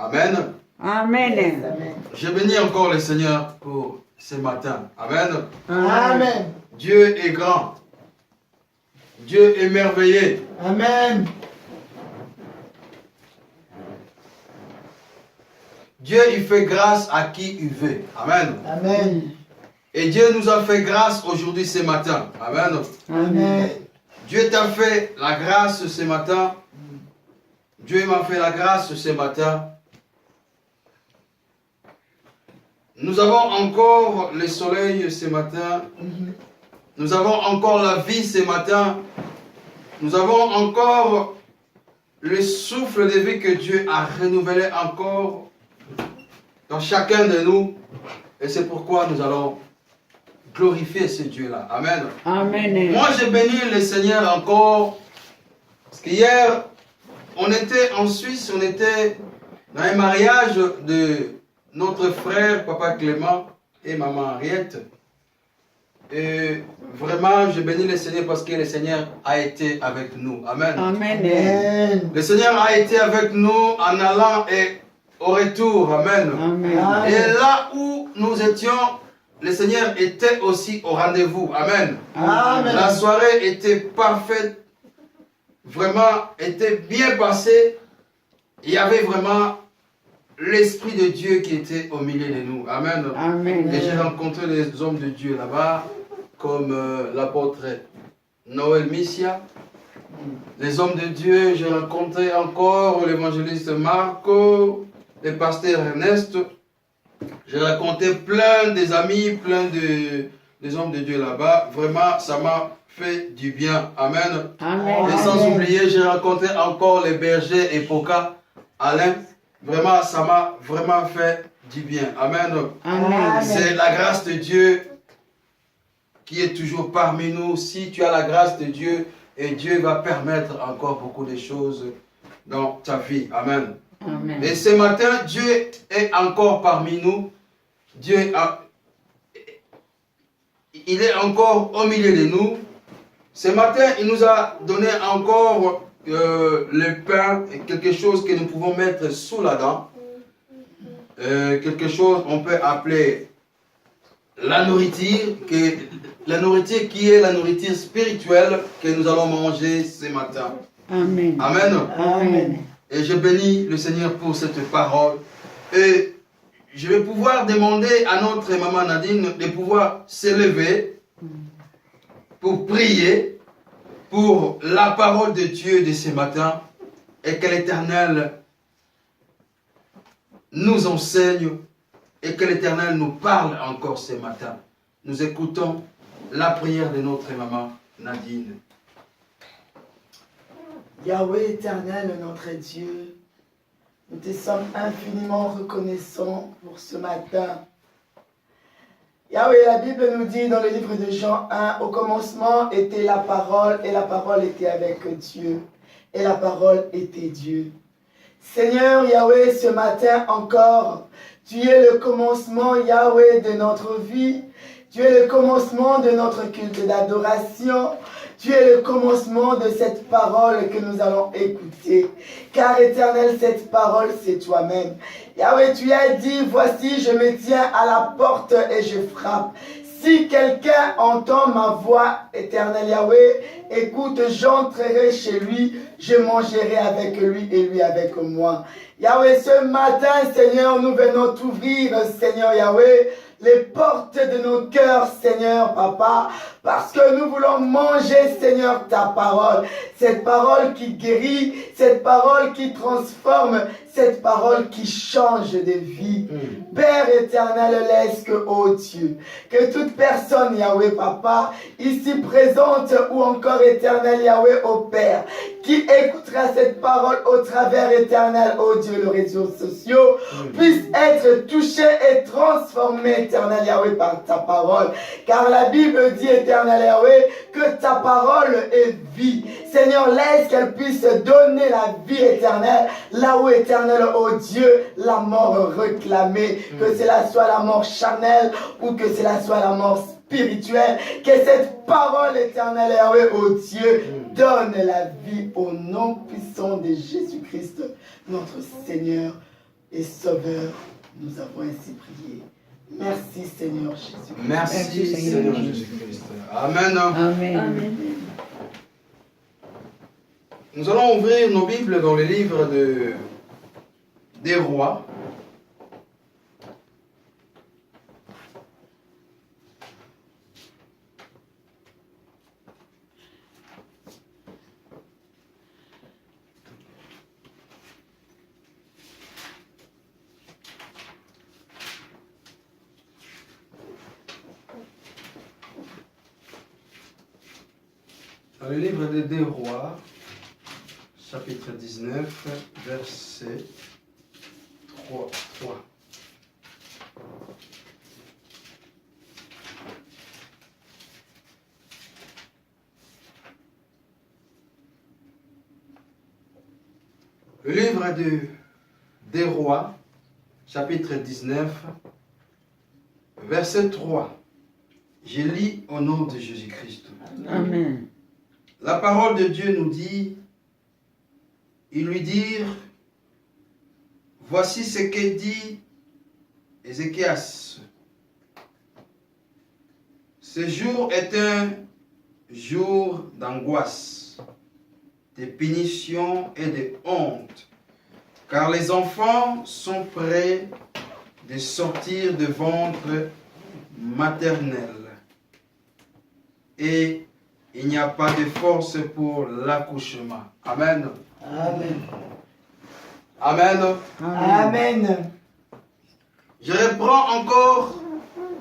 Amen. Amen. Je bénis encore le Seigneur pour ce matin. Amen. Amen. Dieu est grand. Dieu est merveilleux. Amen. Dieu, il fait grâce à qui il veut. Amen. Amen. Et Dieu nous a fait grâce aujourd'hui ce matin. Amen. Amen. Dieu t'a fait la grâce ce matin. Dieu m'a fait la grâce ce matin. Nous avons encore le soleil ce matin. Nous avons encore la vie ce matin. Nous avons encore le souffle de vie que Dieu a renouvelé encore dans chacun de nous. Et c'est pourquoi nous allons glorifier ce Dieu-là. Amen. Amen. Moi, je bénis le Seigneur encore. Parce qu'hier, on était en Suisse, on était dans un mariage de notre frère, Papa Clément et Maman Henriette. Et vraiment, je bénis le Seigneur parce que le Seigneur a été avec nous. Amen. Amen. Le Seigneur a été avec nous en allant et au retour. Amen. Amen. Et là où nous étions, le Seigneur était aussi au rendez-vous. Amen. Amen. La soirée était parfaite. Vraiment, était bien passée. Il y avait vraiment l'Esprit de Dieu qui était au milieu de nous. Amen. Amen. Et j'ai rencontré les hommes de Dieu là-bas, comme l'apôtre Noël Missia. Les hommes de Dieu, j'ai rencontré encore l'évangéliste Marco, le pasteur Ernest. J'ai rencontré plein des amis, plein des hommes de Dieu là-bas. Vraiment, ça m'a fait du bien. Amen. Amen. Et sans oublier, j'ai rencontré encore les bergers et Poca, Alain. Vraiment, ça m'a vraiment fait du bien. Amen. Amen. C'est la grâce de Dieu qui est toujours parmi nous. Si tu as la grâce de Dieu, et Dieu va permettre encore beaucoup de choses dans ta vie. Amen. Amen. Et ce matin, Dieu est encore parmi nous. Dieu il est encore au milieu de nous. Ce matin, il nous a donné encore le pain, quelque chose que nous pouvons mettre sous la dent. Quelque chose on peut appeler la nourriture, qui est la nourriture spirituelle que nous allons manger ce matin. Amen. Amen. Amen. Et je bénis le Seigneur pour cette parole. Et je vais pouvoir demander à notre maman Nadine de pouvoir s'élever pour prier pour la parole de Dieu de ce matin et que l'Éternel nous enseigne et que l'Éternel nous parle encore ce matin. Nous écoutons la prière de notre maman Nadine. Yahweh éternel, notre Dieu, nous te sommes infiniment reconnaissants pour ce matin. Yahweh, la Bible nous dit dans le livre de Jean 1, au commencement était la parole, et la parole était avec Dieu, et la parole était Dieu. Seigneur Yahweh, ce matin encore, tu es le commencement, Yahweh, de notre vie. Tu es le commencement de notre culte d'adoration. Tu es le commencement de cette parole que nous allons écouter. Car éternel, cette parole, c'est toi-même. Yahweh, tu as dit, voici, je me tiens à la porte et je frappe. Si quelqu'un entend ma voix, éternel Yahweh, écoute, j'entrerai chez lui, je mangerai avec lui et lui avec moi. Yahweh, ce matin, Seigneur, nous venons t'ouvrir, Seigneur Yahweh, les portes de nos cœurs, Seigneur, Papa, parce que nous voulons manger, Seigneur, ta parole. Cette parole qui guérit, cette parole qui transforme, cette parole qui change de vie. Père éternel, laisse que, oh Dieu, que toute personne, Yahweh, Papa, ici présente ou encore éternel, Yahweh, oh Père, qui écoutera cette parole au travers éternel, oh Dieu, les réseaux sociaux, puisse être touché et transformé, éternel Yahweh, par ta parole. Car la Bible dit, éternel Yahweh, que ta parole est vie. Seigneur, laisse qu'elle puisse donner la vie éternelle, là où éternel, oh Dieu, la mort réclamée, que cela soit la mort charnelle ou que cela soit la mort spirituelle, que cette parole éternelle, Yahweh, oh Dieu, donne la vie au nom puissant de Jésus-Christ, notre Seigneur. et Sauveur, nous avons ainsi prié. Merci Seigneur Jésus. Merci, Seigneur Seigneur Jésus. Jésus-Christ. Amen. Amen. Nous allons ouvrir nos Bibles dans le livre des Rois. Dans le livre des Rois, chapitre 19, verset 3. Le livre des Rois, chapitre 19, verset 3. Je lis au nom de Jésus-Christ. Amen. La parole de Dieu nous dit, ils lui dirent, voici ce que dit Ézéchias. Ce jour est un jour d'angoisse, de punition et de honte, car les enfants sont prêts de sortir de ventre maternel. Et il n'y a pas de force pour l'accouchement. Amen. Amen. Amen. Amen. Je reprends encore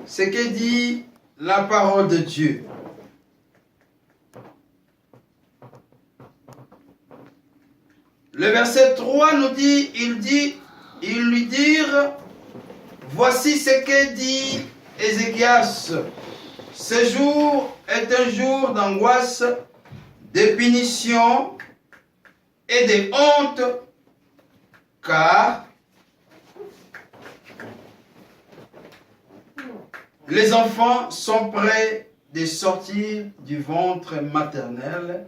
ce que dit la parole de Dieu. Le verset 3 nous dit, ils lui dirent, voici ce que dit Ézéchias. Ce jour est un jour d'angoisse, de punition et de honte, car les enfants sont prêts de sortir du ventre maternel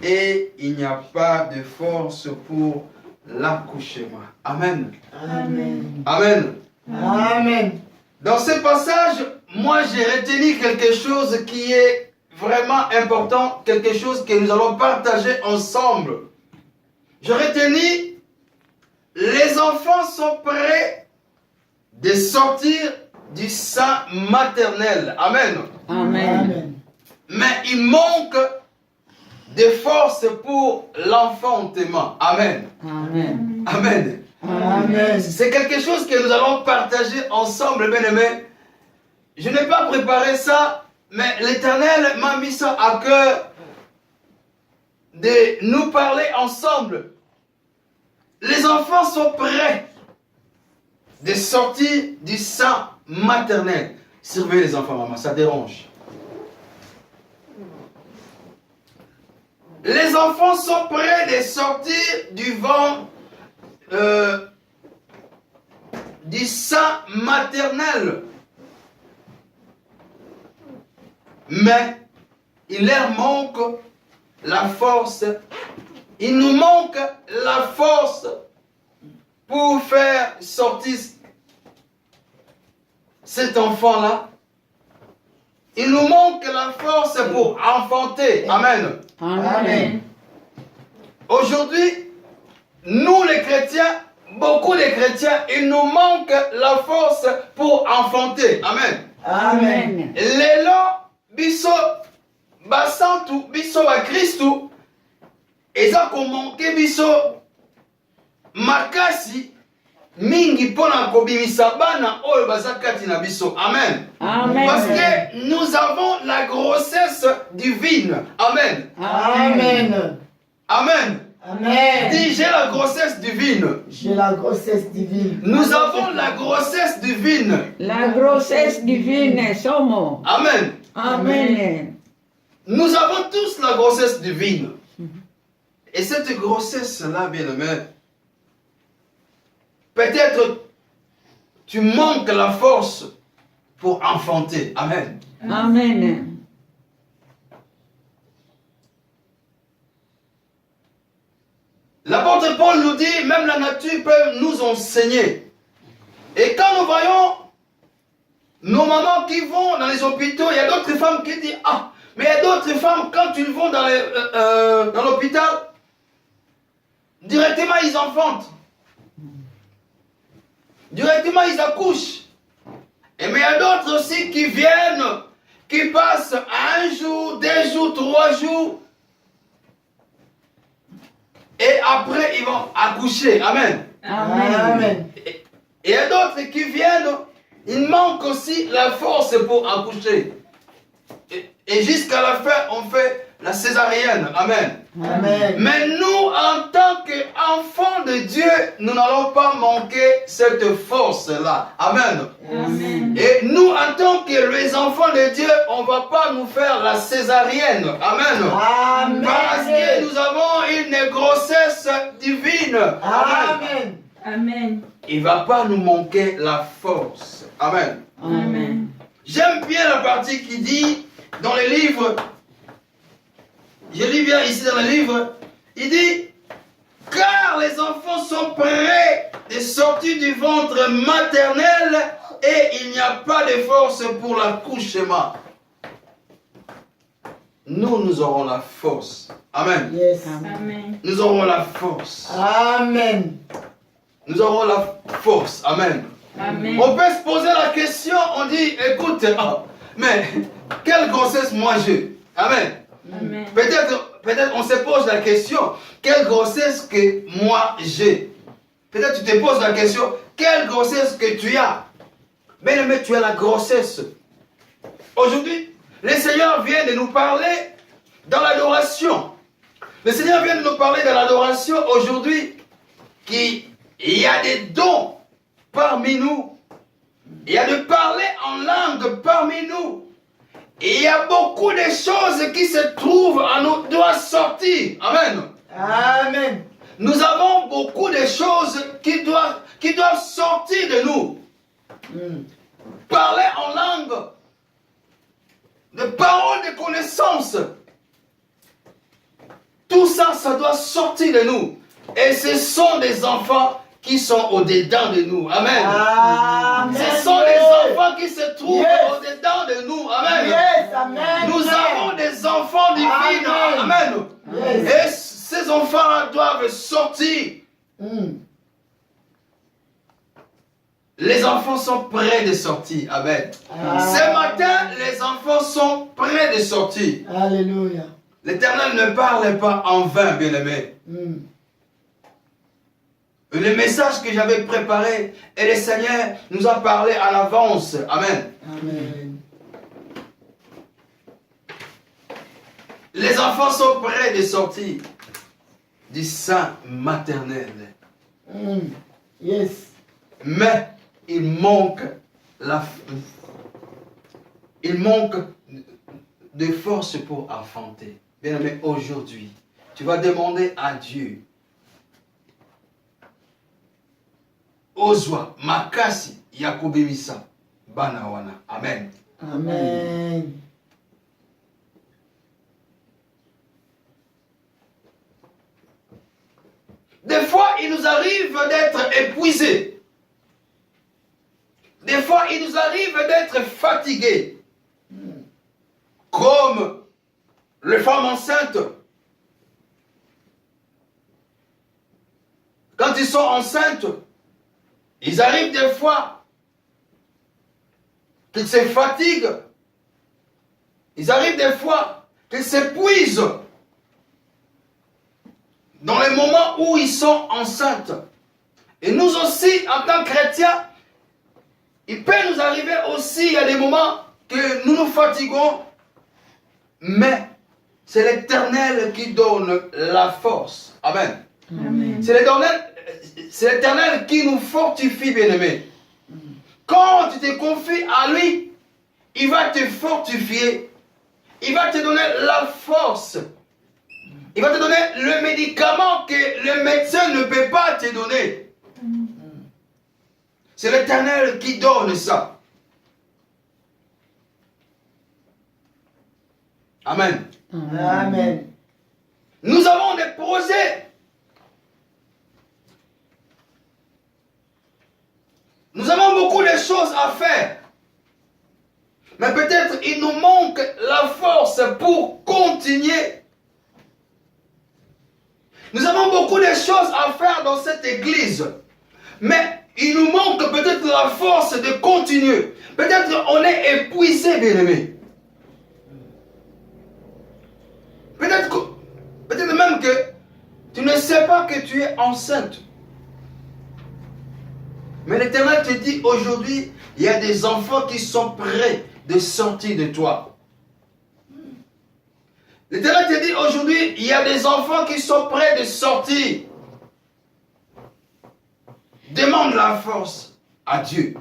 et il n'y a pas de force pour l'accouchement. Amen. Amen. Amen. Amen. Dans ce passage, moi j'ai retenu quelque chose qui est vraiment important, quelque chose que nous allons partager ensemble. Je retenu, les enfants sont prêts de sortir du sein maternel. Amen. Amen. Amen. Mais il manque de force pour l'enfantement. Amen. Amen. Amen. Amen. C'est quelque chose que nous allons partager ensemble, bien-aimés. Je n'ai pas préparé ça, mais l'Éternel m'a mis ça à cœur de nous parler ensemble. Les enfants sont prêts de sortir du sein maternel. Surveillez les enfants, maman, ça dérange. Les enfants sont prêts de sortir du ventre, du sein maternel. Mais il leur manque la force. Il nous manque la force pour faire sortir cet enfant-là. Il nous manque la force pour enfanter. Amen. Amen. Aujourd'hui, nous les chrétiens, beaucoup de chrétiens, il nous manque la force pour enfanter. Amen. Amen. Lelo biso basantu biso ba Kristu eza ko manke biso makasi mingi pona kobimisa bana oyo baza kati na biso. Amen. Amen. Parce que nous avons la grossesse divine. Amen. Amen. Amen. Amen. Dis, j'ai la grossesse divine. J'ai la grossesse divine. Nous avons la grossesse divine. La grossesse divine somos. Amen. Amen. Nous avons tous la grossesse divine. Et cette grossesse-là, bien-aimé, peut-être tu manques la force pour enfanter. Amen. Amen. L'apôtre Paul nous dit, même la nature peut nous enseigner. Et quand nous voyons nos mamans qui vont dans les hôpitaux, il y a d'autres femmes qui disent, ah, mais il y a d'autres femmes, quand ils vont dans l'hôpital, directement ils enfantent. Directement ils accouchent. Et mais il y a d'autres aussi qui viennent, qui passent 1 jour, 2 jours, 3 jours. Et après ils vont accoucher. Amen. Amen. Et il y a d'autres qui viennent, il manque aussi la force pour accoucher. Et jusqu'à la fin, on fait la césarienne. Amen. Amen. Mais nous, en tant qu'enfants de Dieu, nous n'allons pas manquer cette force-là. Amen. Amen. Et nous, en tant que les enfants de Dieu, on ne va pas nous faire la césarienne. Amen. Amen. Parce que nous avons une grossesse divine. Amen. Amen. Il ne va pas nous manquer la force. Amen. Amen. J'aime bien la partie qui dit dans les livres, je lis bien ici dans le livre, il dit, car les enfants sont prêts de sortir du ventre maternel et il n'y a pas de force pour l'accouchement. Nous aurons la force. Amen. Yes. Amen. Nous aurons la force. Amen. Nous aurons la force. Amen. Amen. On peut se poser la question, on dit, écoute, mais quelle grossesse moi j'ai? Amen. Amen. Peut-être on se pose la question, quelle grossesse que moi j'ai? Peut-être tu te poses la question, quelle grossesse que tu as? Mais tu as la grossesse. Aujourd'hui, le Seigneur vient de nous parler dans l'adoration. Le Seigneur vient de nous parler dans l'adoration aujourd'hui qu'il y a des dons parmi nous. Il y a de parler en langue parmi nous. Et il y a beaucoup de choses qui se trouvent en nous, doivent sortir. Amen. Amen. Nous avons beaucoup de choses qui doivent sortir de nous. Parler en langue, de paroles de connaissance. Tout ça, ça doit sortir de nous. Et ce sont des enfants qui sont au-dedans de nous. Amen. Amen. Ce sont des enfants qui se trouvent Yes. au-dedans de nous. Amen. Yes. Amen. Nous avons des enfants divins. Amen. Yes. Et ces enfants doivent sortir. Les enfants sont prêts de sortir. Amen. Ce matin, les enfants sont prêts de sortir. Alléluia. L'Éternel ne parle pas en vain, bien-aimé. Le message que j'avais préparé, et le Seigneur nous a parlé en avance. Amen. Amen. Les enfants sont prêts de sortir du sein maternel. Yes. Mais il manque de force pour enfanter. Bien aimé, aujourd'hui, tu vas demander à Dieu. Ozwa, makasi, yakubimisa, banawana. Amen. Amen. Des fois, il nous arrive d'être épuisés. Des fois, il nous arrive d'être fatigués. Comme les femmes enceintes. Quand ils sont enceintes, ils arrivent des fois qu'ils se fatiguent. Ils arrivent des fois qu'ils s'épuisent. Dans les moments où ils sont enceintes. Et nous aussi, en tant que chrétiens, il peut nous arriver aussi, il y a des moments que nous nous fatiguons, mais c'est l'Éternel qui donne la force. Amen. Amen. C'est l'Éternel qui nous fortifie, bien-aimés. Quand tu te confies à lui, il va te fortifier. Il va te donner la force. Il va te donner le médicament que le médecin ne peut pas te donner. C'est l'Éternel qui donne ça. Amen. Amen. Nous avons des projets. choses à faire. Mais peut-être il nous manque la force pour continuer. Nous avons beaucoup de choses à faire dans cette église. Mais il nous manque peut-être la force de continuer. Peut-être on est épuisé, bien-aimé. Peut-être même que tu ne sais pas que tu es enceinte. Mais l'Éternel te dit aujourd'hui, il y a des enfants qui sont prêts de sortir de toi. L'Éternel te dit aujourd'hui, il y a des enfants qui sont prêts de sortir. Demande la force à Dieu.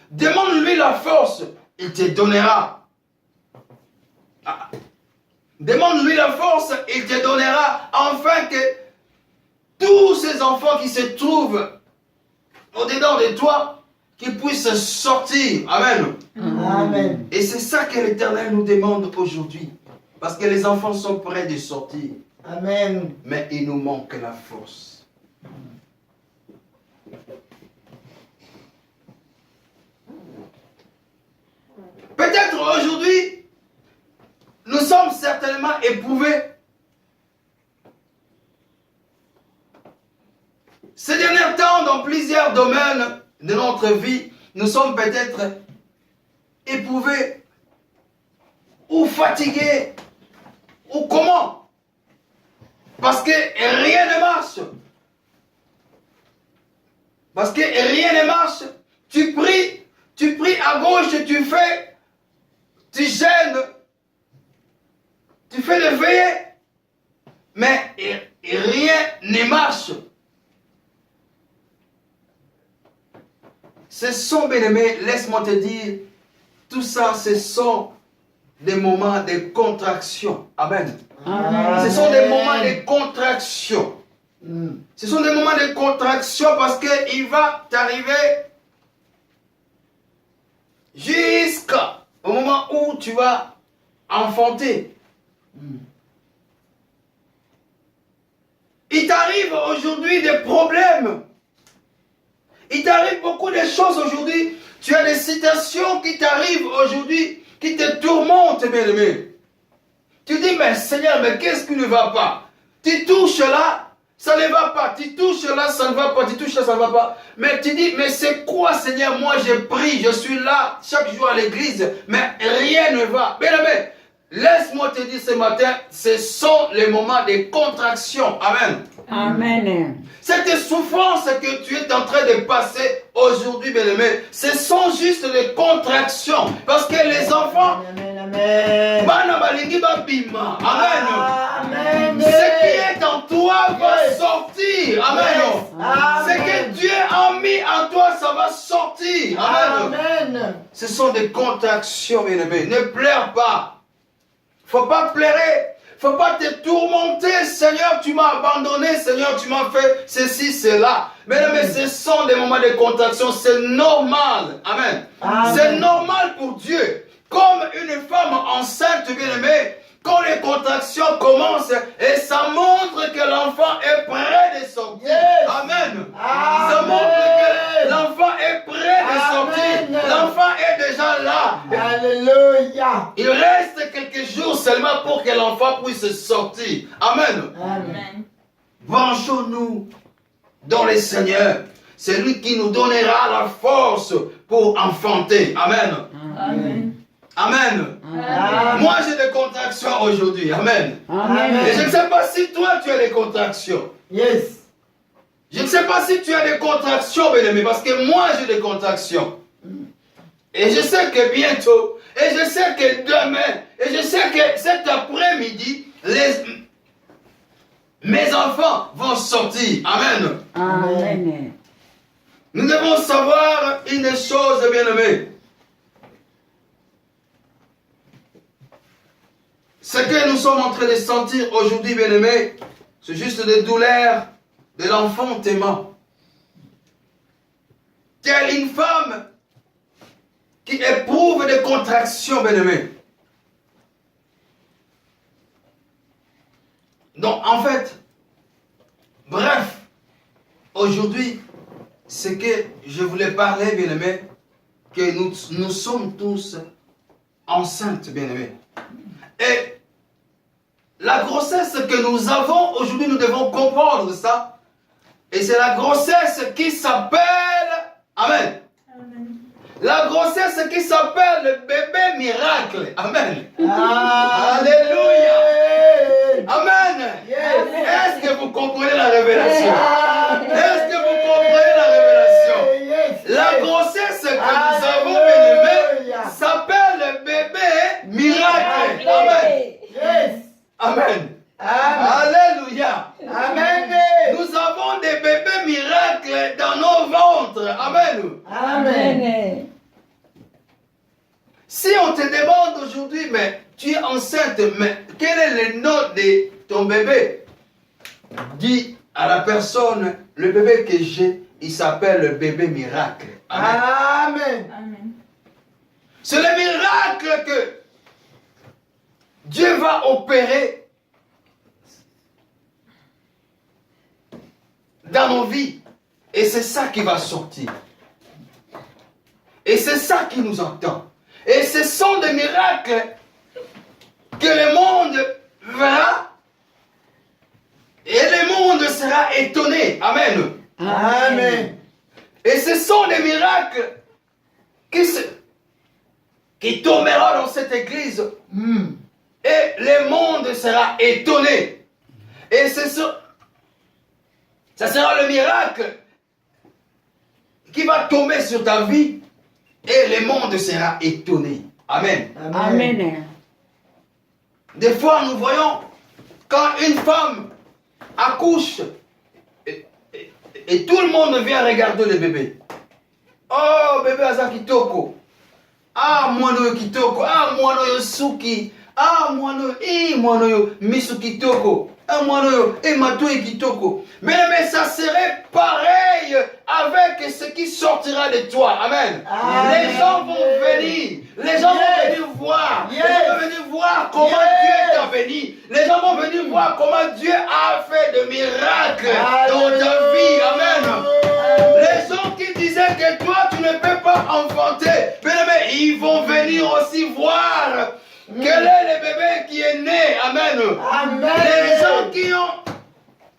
Demande-lui la force, il te donnera. Demande-lui la force, il te donnera, afin que tous ces enfants qui se trouvent au-dedans de toi, qu'ils puissent sortir. Amen. Amen. Et c'est ça que l'Éternel nous demande aujourd'hui. Parce que les enfants sont prêts de sortir. Amen. Mais il nous manque la force. Peut-être aujourd'hui, nous sommes certainement éprouvés. Ces derniers temps, dans plusieurs domaines de notre vie, nous sommes peut-être éprouvés ou fatigués ou comment? Parce que rien ne marche. Parce que rien ne marche. Tu pries à gauche, tu gênes, tu fais le veillé, mais rien ne marche. Ce sont, bien-aimés, laisse-moi te dire, tout ça, ce sont des moments de contraction. Amen. Amen. Ce sont des moments de contraction. Ce sont des moments de contraction parce qu'il va t'arriver jusqu'au moment où tu vas enfanter. Il t'arrive aujourd'hui des problèmes. Il t'arrive beaucoup de choses aujourd'hui. Tu as des situations qui t'arrivent aujourd'hui, qui te tourmentent, bien-aimé. Tu dis, mais Seigneur, mais qu'est-ce qui ne va pas? Tu touches là, ça ne va pas. Tu touches là, ça ne va pas. Tu touches là, ça ne va pas. Mais tu dis, mais c'est quoi, Seigneur? Moi, je prie, je suis là chaque jour à l'église, mais rien ne va. Bien-aimé, laisse-moi te dire ce matin, ce sont les moments de contraction. Amen. Amen. Cette souffrance que tu es en train de passer aujourd'hui, bien-aimé, ce sont juste des contractions. Parce que les enfants, Amen. Amen. ce qui est en toi va sortir. Amen. Amen. Ce que Dieu a mis en toi, ça va sortir. Amen. Amen. Ce sont des contractions, bien-aimé. Ne pleure pas. Faut pas pleurer. Faut pas te tourmenter. Seigneur, tu m'as abandonné. Seigneur, tu m'as fait ceci, cela. Mais ce sont des moments de contraction. C'est normal. Amen. Amen. C'est normal pour Dieu. Comme une femme enceinte, bien-aimée, quand les contractions commencent, et ça montre que l'enfant est prêt de sortir. Yes. Amen. Amen. Ça montre que l'enfant est prêt de sortir. Amen. L'enfant est déjà là. Alléluia. Il reste quelques jours seulement pour que l'enfant puisse sortir. Amen. Amen. Branchons-nous dans le Seigneur. C'est lui qui nous donnera la force pour enfanter. Amen. Amen. Amen. Amen. Moi, j'ai des contractions aujourd'hui. Amen. Amen. Et je ne sais pas si toi, tu as des contractions. Yes. Je ne sais pas si tu as des contractions, bien-aimé, parce que moi, j'ai des contractions. Et je sais que bientôt, et je sais que demain, et je sais que cet après-midi, mes enfants vont sortir. Amen. Amen. Nous devons savoir une chose, bien-aimé. Ce que nous sommes en train de sentir aujourd'hui, bien-aimé, c'est juste des douleurs de l'enfantement. Telle une femme qui éprouve des contractions, bien-aimé. Donc, en fait, bref, aujourd'hui, ce que je voulais parler, bien-aimé, que nous sommes tous enceintes, bien-aimés. Et la grossesse que nous avons aujourd'hui, nous devons comprendre ça. Et c'est la grossesse qui s'appelle, Amen. La grossesse qui s'appelle le bébé miracle. Amen. Alléluia. Amen. Est-ce que vous comprenez la révélation? Est-ce que vous comprenez la révélation? La grossesse que nous avons, bien-aimés, s'appelle le bébé miracle. Amen. Amen. Alléluia. Amen. Nous avons des bébés miracles dans nos ventres. Amen. Amen. Si on te demande aujourd'hui, mais tu es enceinte, mais quel est le nom de ton bébé? Dis à la personne, le bébé que j'ai, il s'appelle le bébé miracle. Amen. Amen. C'est le miracle que Dieu va opérer dans nos vies. Et c'est ça qui va sortir. Et c'est ça qui nous attend. Et ce sont des miracles que le monde verra. Et le monde sera étonné. Amen. Amen. Et ce sont des miracles qui tomberont dans cette église. Et le monde sera étonné. Et ça sera le miracle qui va tomber sur ta vie. Et le monde sera étonné. Amen. Amen. Des fois, nous voyons quand une femme accouche et tout le monde vient regarder le bébé. Oh, bébé aza kitoko. Ah, mwana kitoko. Ah, mwana suki. Ah, mwana misu kitoko. Ah, mwana matoi kitoko. Mais ça serait pareil avec ce qui sortira de toi. Amen. Les gens vont venir. Les gens vont venir voir. Les gens vont venir voir comment Dieu t'a béni. Les gens vont venir voir comment Dieu a fait de miracles dans ta vie. Amen. Les gens qui disaient que toi, tu ne peux pas enfanter, mais ils vont venir aussi voir quel est le bébé qui est né. Amen. Les gens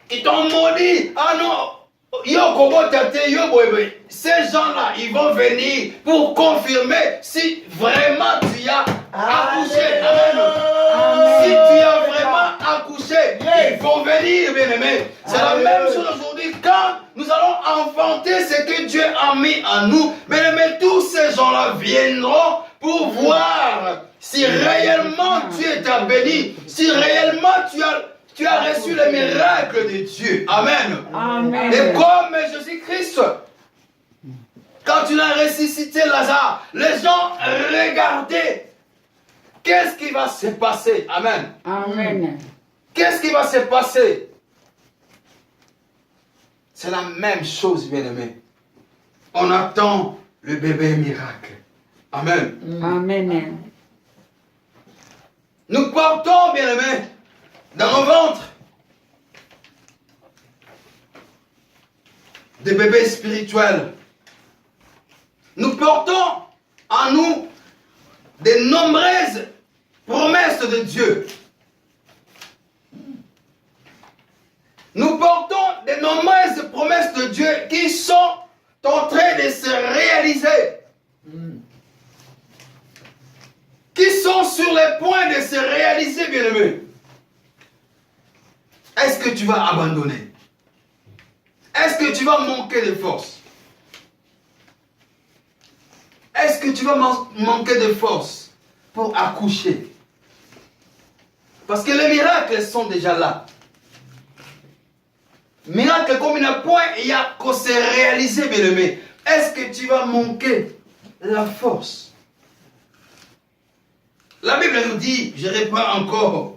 qui t'ont maudit, ah non, ces gens-là, ils vont venir pour confirmer si vraiment tu as accouché. Amen. Si tu as vraiment accouché, ils vont venir, bien-aimés. C'est la même chose aujourd'hui. Quand nous allons enfanter ce que Dieu a mis en nous, bien-aimés, tous ces gens-là viendront pour voir si réellement Dieu t'a béni, si réellement tu as reçu le miracle de Dieu. Amen. Amen. Et comme Jésus-Christ, quand il a ressuscité Lazare, les gens regardaient. Qu'est-ce qui va se passer? Amen. Amen. Qu'est-ce qui va se passer? C'est la même chose, bien-aimé. On attend le bébé miracle. Amen. Amen. Nous portons, bien-aimé, dans nos ventres des bébés spirituels. Nous portons en nous de nombreuses promesses de Dieu. Nous portons de nombreuses promesses de Dieu qui sont en train de se réaliser. Qui sont sur le point de se réaliser, bien-aimé. Est-ce que tu vas abandonner? Est-ce que tu vas manquer de force? Est-ce que tu vas manquer de force pour accoucher? Parce que les miracles sont déjà là. Miracle comme il n'y a point, il y a qu'à se réaliser, bien-aimé. Est-ce que tu vas manquer la force? La Bible nous dit, je reprends encore,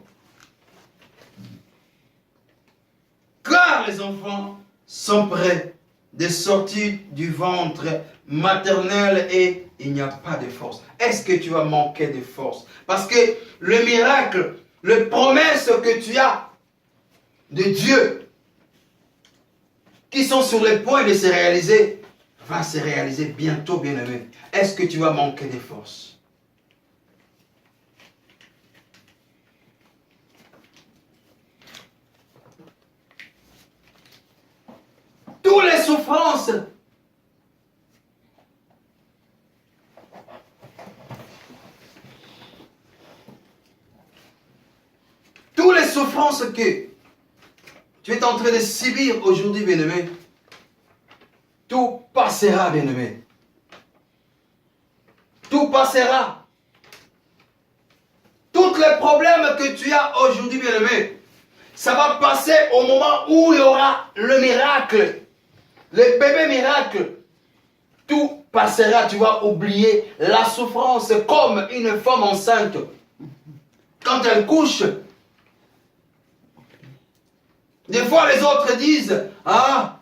car les enfants sont prêts de sortir du ventre maternel et il n'y a pas de force. Est-ce que tu vas manquer de force? Parce que le miracle, les promesses que tu as de Dieu, qui sont sur le point de se réaliser, va se réaliser bientôt, bien-aimé. Est-ce que tu vas manquer de force? Toutes les souffrances que tu es en train de subir aujourd'hui, bien-aimé, tout passera, bien-aimé. Tout passera. Tous les problèmes que tu as aujourd'hui, bien-aimé, ça va passer au moment où il y aura le miracle, le bébé miracle. Tout passera, tu vas oublier la souffrance comme une femme enceinte. Quand elle couche, des fois les autres disent, ah,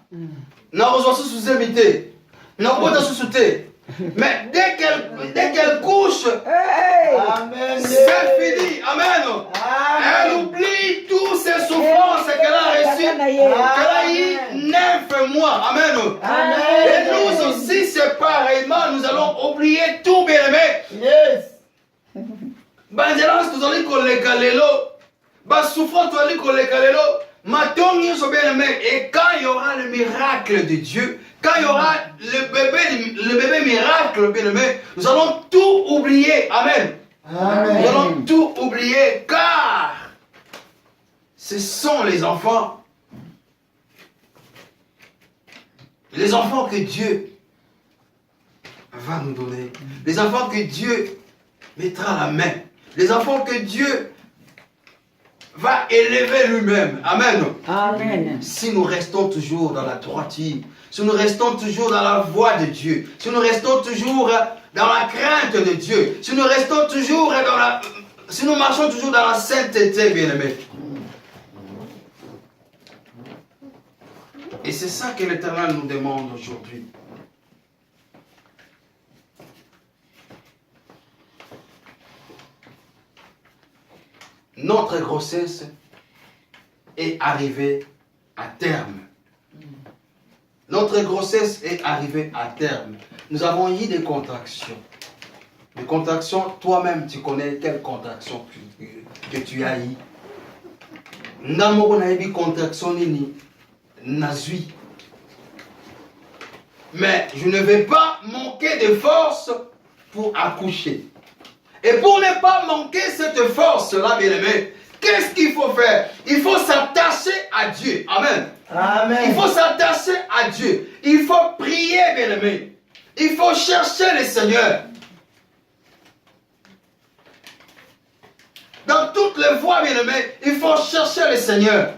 n'a pas sous-imité, n'a pas sous-souté. Mais dès qu'elle couche, Amen. c'est fini. Amen. Elle oublie toutes ces souffrances qu'elle a reçues. Elle a eu 9 mois. Amen. Et nous aussi, c'est pareillement. Nous allons oublier tout, bien-aimé. Yes. Bandelance, nous allons coller lelo. Bas souffrance, nous allons coller lelo. Maintenant, nous sommes bien-aimés. Et quand il y aura le miracle de Dieu, quand il y aura le bébé miracle, bien-aimé, nous allons tout oublier. Amen. Amen. Nous allons tout oublier car ce sont les enfants que Dieu va nous donner, les enfants que Dieu mettra à la main, les enfants que Dieu va élever lui-même. Amen. Amen. Si nous restons toujours dans la droiture, si nous restons toujours dans la voie de Dieu, si nous restons toujours dans la crainte de Dieu, si nous restons toujours si nous marchons toujours dans la sainteté, bien-aimés. Et c'est ça que l'Éternel nous demande aujourd'hui. Notre grossesse est arrivée à terme. Notre grossesse est arrivée à terme. Nous avons eu des contractions. Des contractions, toi-même, tu connais quelles contractions que tu as eues. Nous avons eu des contractions. Mais je ne vais pas manquer de force pour accoucher. Et pour ne pas manquer cette force-là, bien-aimé, qu'est-ce qu'il faut faire? Il faut s'attacher à Dieu. Amen. Amen. Il faut s'attacher à Dieu. Il faut prier, bien-aimé. Il faut chercher le Seigneur. Dans toutes les voies, bien-aimé, il faut chercher le Seigneur.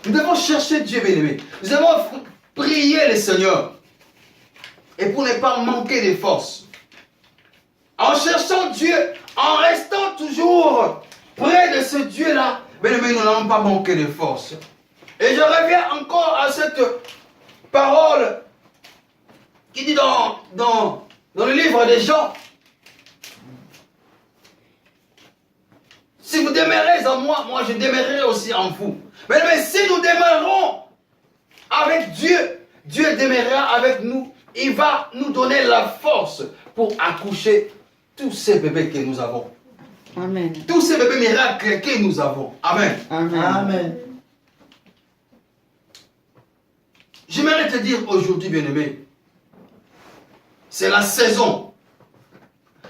Nous devons chercher Dieu, bien-aimé. Nous devons prier le Seigneur. Et pour ne pas manquer de force. En cherchant Dieu, en restant toujours près de ce Dieu-là, bien-aimé, nous n'allons pas manquer de force. Et je reviens encore à cette parole qui dit dans le livre des Jean, si vous demeurez en moi, moi je demeurerai aussi en vous. Mais si nous demeurons avec Dieu, Dieu demeurera avec nous. Il va nous donner la force pour accoucher tous ces bébés que nous avons. Amen. Tous ces bébés miracles que nous avons. Amen. Amen. Amen. J'aimerais te dire aujourd'hui, bien-aimé, c'est la saison.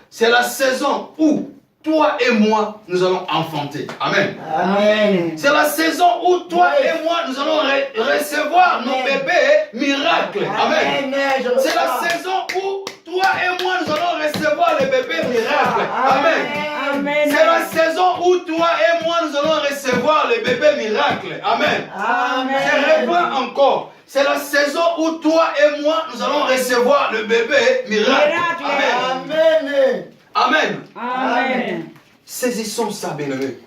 C'est la saison où toi et moi, nous allons enfanter. Amen. Amen. C'est la saison où toi et moi, nous allons recevoir nos bébés miracles. Amen. C'est la saison où toi et moi, nous allons recevoir les bébés miracles. Amen. Amen. C'est la saison où toi et moi, nous allons recevoir les bébés miracles. Amen. Amen. Je reprends encore. C'est la saison où toi et moi, nous allons recevoir le bébé miracle. Amen. Amen. Amen. Amen. Saisissons ça, bien-aimé.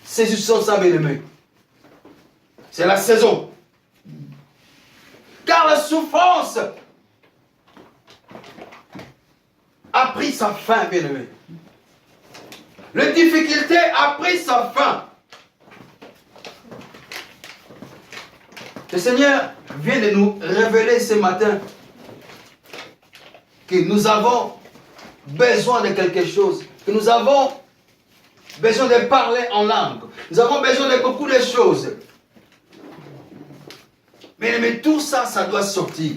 Saisissons ça, bien-aimé. C'est la saison. Car la souffrance a pris sa fin, bien-aimé. La difficulté a pris sa fin. Le Seigneur vient de nous révéler ce matin que nous avons besoin de quelque chose, que nous avons besoin de parler en langue, nous avons besoin de beaucoup de choses. Mais tout ça, ça doit sortir.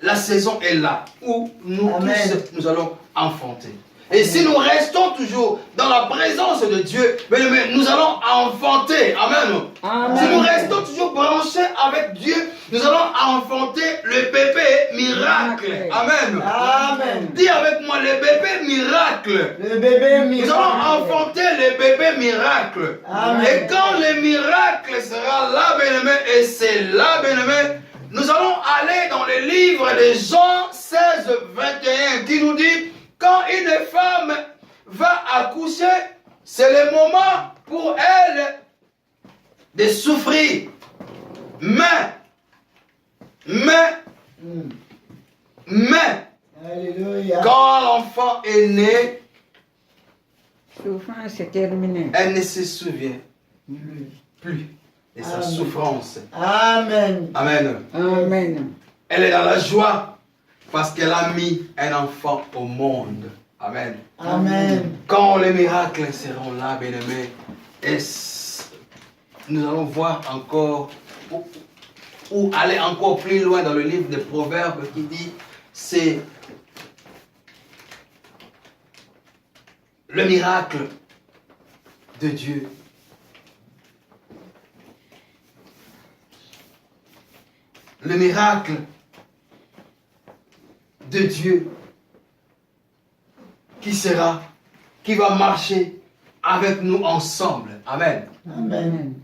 La saison est là où nous tous, nous allons enfanter. Et si nous restons toujours dans la présence de Dieu, nous allons enfanter. Amen. Amen. Si nous restons toujours branchés avec Dieu, nous allons enfanter le bébé miracle. Amen. Amen. Dis avec moi le bébé miracle. Le bébé miracle. Nous allons enfanter le bébé miracle. Amen. Et quand le miracle sera là, bien-aimé, et c'est là, bien-aimé, nous allons aller dans le livre de Jean 16, 21, qui nous dit, quand une femme va accoucher, c'est le moment pour elle de souffrir. Mais, Alléluia. quand l'enfant est né, Souffrance, c'est terminé. elle ne se souvient plus de sa Amen. souffrance. Amen. Amen. Amen. Elle est dans la joie parce qu'elle a mis un enfant au monde. Amen. Amen. Quand les miracles seront là, bien-aimés, nous allons voir encore, ou aller encore plus loin dans le livre des Proverbes qui dit, c'est le miracle de Dieu. Le miracle de Dieu qui va marcher avec nous ensemble. Amen. Amen.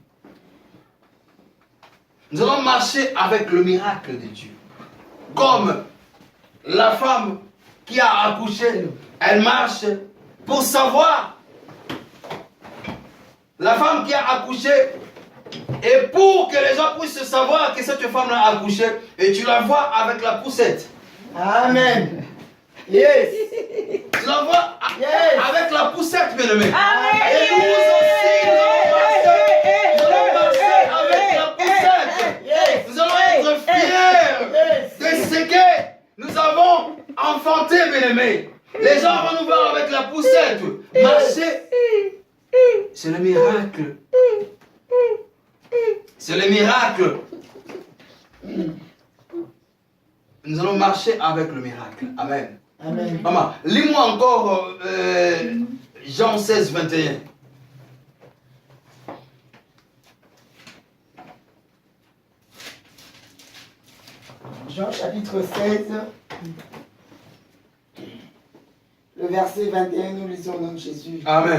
Nous allons marcher avec le miracle de Dieu. Comme la femme qui a accouché, elle marche pour savoir. La femme qui a accouché, et pour que les gens puissent savoir que cette femme a accouché, et tu la vois avec la poussette. Amen. Yes. Tu la vois Yes. avec la poussette, bien aimé. Amen. Et nous aussi, nous allons marcher avec la poussette. Yes. Nous allons être fiers de ce que nous avons enfanté, bien aimé. Les gens vont nous voir avec la poussette. Marcher, c'est le miracle. C'est le miracle. Nous allons marcher avec le miracle. Amen. Amen. Maman, lis-moi encore Jean 16, 21. Jean chapitre 16, le verset 21, nous lisons au nom de Jésus. Amen.